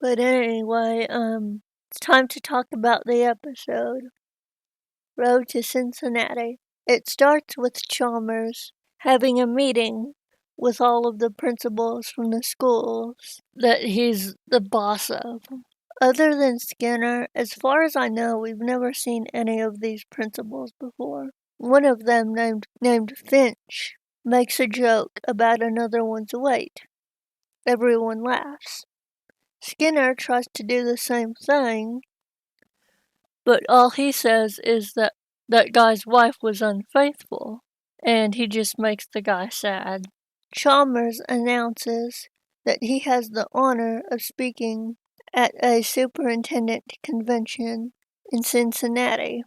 But anyway, it's time to talk about the episode. Road to Cincinnati. It starts with Chalmers having a meeting with all of the principals from the schools that he's the boss of. Other than Skinner, as far as I know, we've never seen any of these principals before. One of them, named Finch, makes a joke about another one's weight. Everyone laughs. Skinner tries to do the same thing, but all he says is that that guy's wife was unfaithful, and he just makes the guy sad. Chalmers announces that he has the honor of speaking at a superintendent convention in Cincinnati.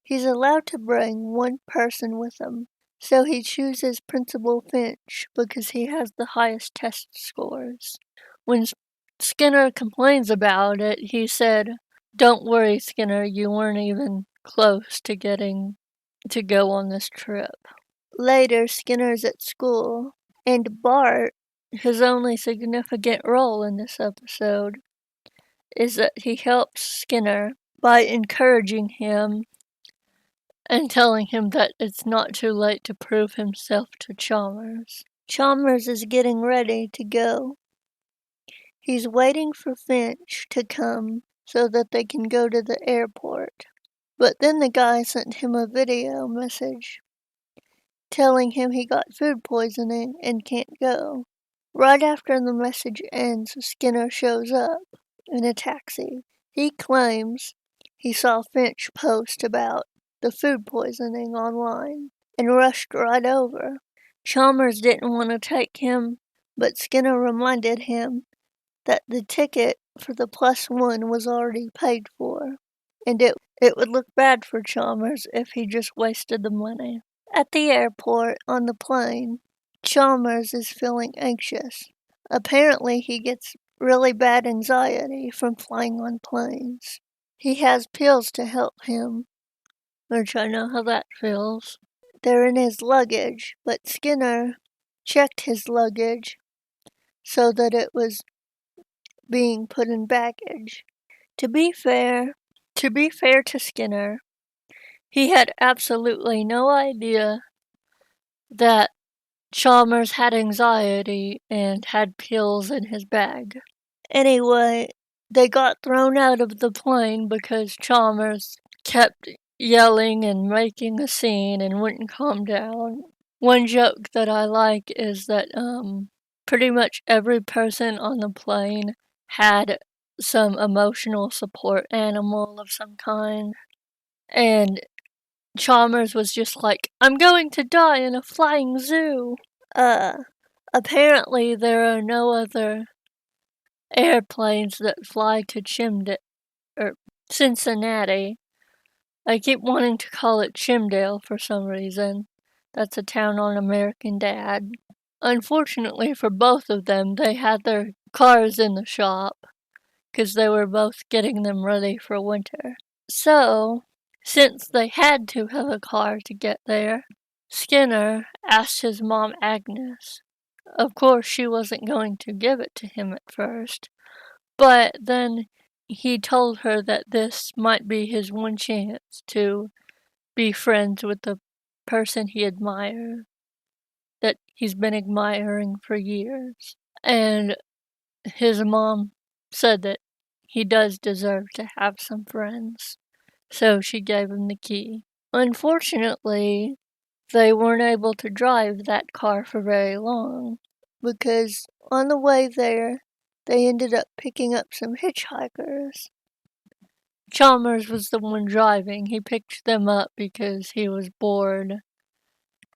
He's allowed to bring one person with him, so he chooses Principal Finch because he has the highest test scores. When Skinner complains about it, he said, "Don't worry, Skinner, you weren't even close to getting to go on this trip." Later, Skinner's at school, and Bart, his only significant role in this episode, is that he helps Skinner by encouraging him and telling him that it's not too late to prove himself to Chalmers. Chalmers is getting ready to go. He's waiting for Finch to come so that they can go to the airport. But then the guy sent him a video message telling him he got food poisoning and can't go. Right after the message ends, Skinner shows up in a taxi. He claims he saw Finch post about the food poisoning online and rushed right over. Chalmers didn't want to take him, but Skinner reminded him that the ticket for the +1 was already paid for, and it would look bad for Chalmers if he just wasted the money. At the airport, on the plane, Chalmers is feeling anxious. Apparently, he gets really bad anxiety from flying on planes. He has pills to help him, which I know how that feels. They're in his luggage, but Skinner checked his luggage so that it was being put in baggage. To be fair to Skinner, he had absolutely no idea that Chalmers had anxiety and had pills in his bag. Anyway, they got thrown out of the plane because Chalmers kept yelling and making a scene and wouldn't calm down. One joke that I like is that pretty much every person on the plane had some emotional support animal of some kind. And Chalmers was just like, "I'm going to die in a flying zoo." Apparently there are no other airplanes that fly to Cincinnati. I keep wanting to call it Chimdale for some reason. That's a town on American Dad. Unfortunately for both of them, they had their cars in the shop because they were both getting them ready for winter. So, since they had to have a car to get there, Skinner asked his mom Agnes. Of course, she wasn't going to give it to him at first, but then he told her that this might be his one chance to be friends with the person he admired, that he's been admiring for years. And his mom said that he does deserve to have some friends, so she gave him the key. Unfortunately, they weren't able to drive that car for very long, because on the way there, they ended up picking up some hitchhikers. Chalmers was the one driving. He picked them up because he was bored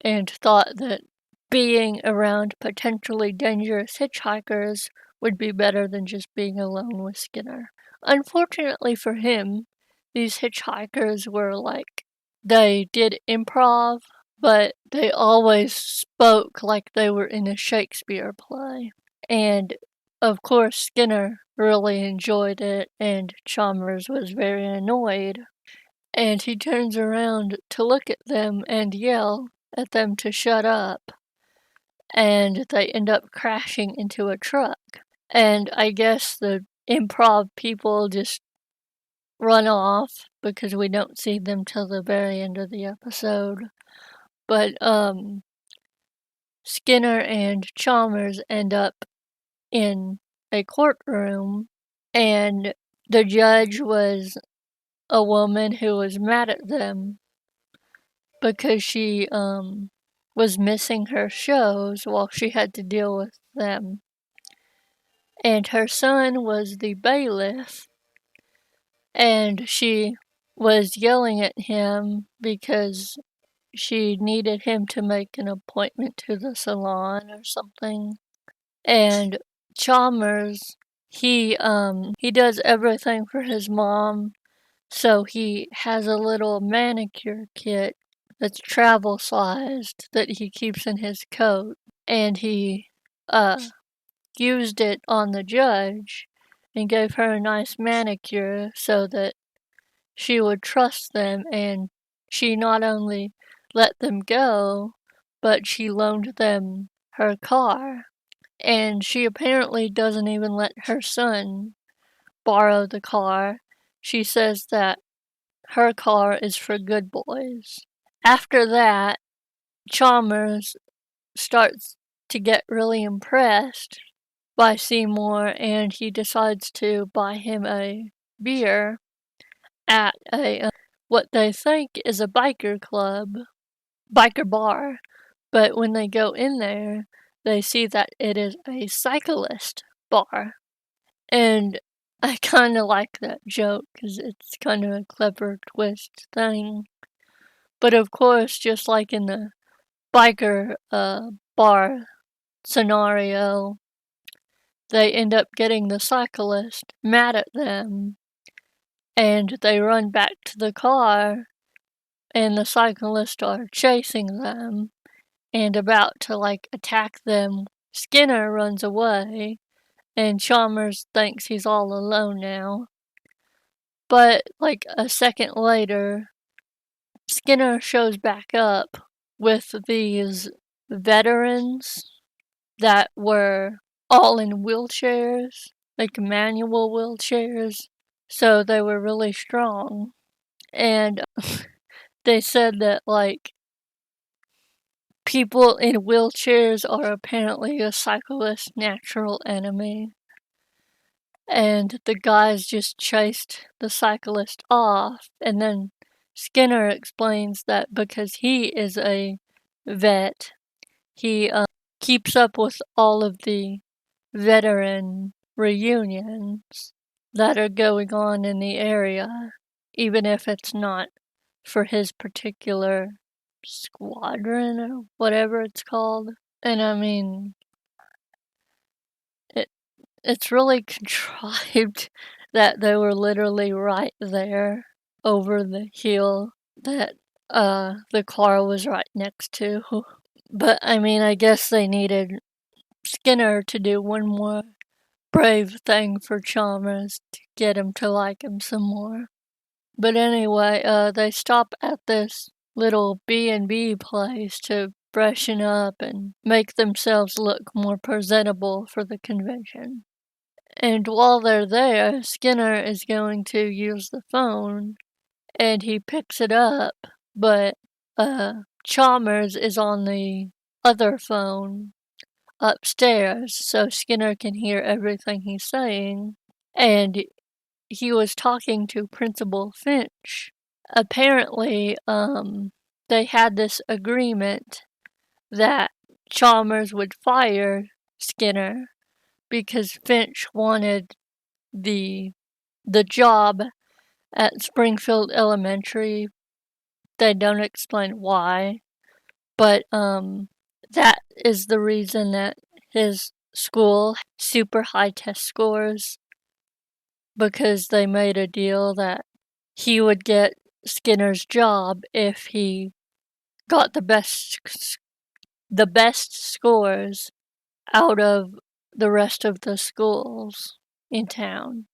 and thought that being around potentially dangerous hitchhikers would be better than just being alone with Skinner. Unfortunately for him, these hitchhikers were like, they did improv, but they always spoke like they were in a Shakespeare play. And of course, Skinner really enjoyed it, and Chalmers was very annoyed. And he turns around to look at them and yell at them to shut up. And they end up crashing into a truck. And I guess the improv people just run off because we don't see them till the very end of the episode. But Skinner and Chalmers end up in a courtroom, and the judge was a woman who was mad at them because she was missing her shows while she had to deal with them. And her son was the bailiff, and she was yelling at him because she needed him to make an appointment to the salon or something. And Chalmers, he does everything for his mom, so he has a little manicure kit that's travel sized that he keeps in his coat, and he used it on the judge and gave her a nice manicure so that she would trust them, and she not only let them go, but she loaned them her car. And she apparently doesn't even let her son borrow the car. She says that her car is for good boys. After that, Chalmers starts to get really impressed by Seymour, and he decides to buy him a beer at a what they think is a biker bar. But when they go in there, they see that it is a cyclist bar. And I kind of like that joke because it's kind of a clever twist thing. But of course, just like in the biker bar scenario, they end up getting the cyclist mad at them, and they run back to the car, and the cyclists are chasing them and about to attack them. Skinner runs away, and Chalmers thinks he's all alone now. But a second later, Skinner shows back up with these veterans that were all in wheelchairs, manual wheelchairs, so they were really strong. And they said that people in wheelchairs are apparently a cyclist's natural enemy. And the guys just chased the cyclist off, and then Skinner explains that because he is a vet, he keeps up with all of the veteran reunions that are going on in the area, even if it's not for his particular squadron or whatever it's called. And I mean, it's really contrived that they were literally right there over the hill that the car was right next to. But I mean, I guess they needed Skinner to do one more brave thing for Chalmers to get him to like him some more. But anyway, they stop at this little B&B place to freshen up and make themselves look more presentable for the convention. And while they're there, Skinner is going to use the phone, and he picks it up, but Chalmers is on the other phone upstairs, so Skinner can hear everything he's saying, and he was talking to Principal Finch. Apparently, they had this agreement that Chalmers would fire Skinner because Finch wanted the job at Springfield Elementary. They don't explain why, but that is the reason that his school super high test scores, because they made a deal that he would get Skinner's job if he got the best scores out of the rest of the schools in town.